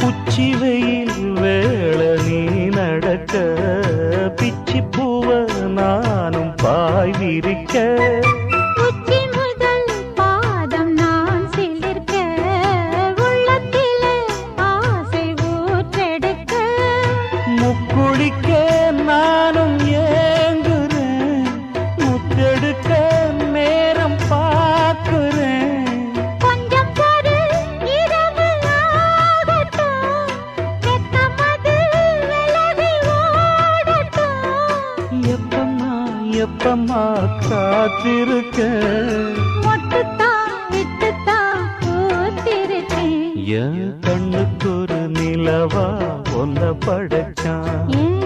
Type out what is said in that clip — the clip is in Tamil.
உச்சி வெயில் வேள நீ நடக்க பிச்சி பூவ நானும் பாய் விரிக்க உச்சி முதல் பாதம் நான் சிலிர்க்க உள்ளத்திலே ஆசை ஊற்றெடுக்க முக்குளிக்க நானும் ஏங்குறேன் முத்தெடுக்க நேரம் பார்க்கிறேன் கொஞ்சம் பொறு இரவு ஆகட்டும் வெக்கமது விலகி ஓடட்டும் எப்பம்மா காத்திருக்க மொட்டுத்தான் விட்டுத்தான் பூத்திருக்கேன் என் கண்ணுக்கு ஒரு நிலவா ஒன்ன படைச்சான் ஏன்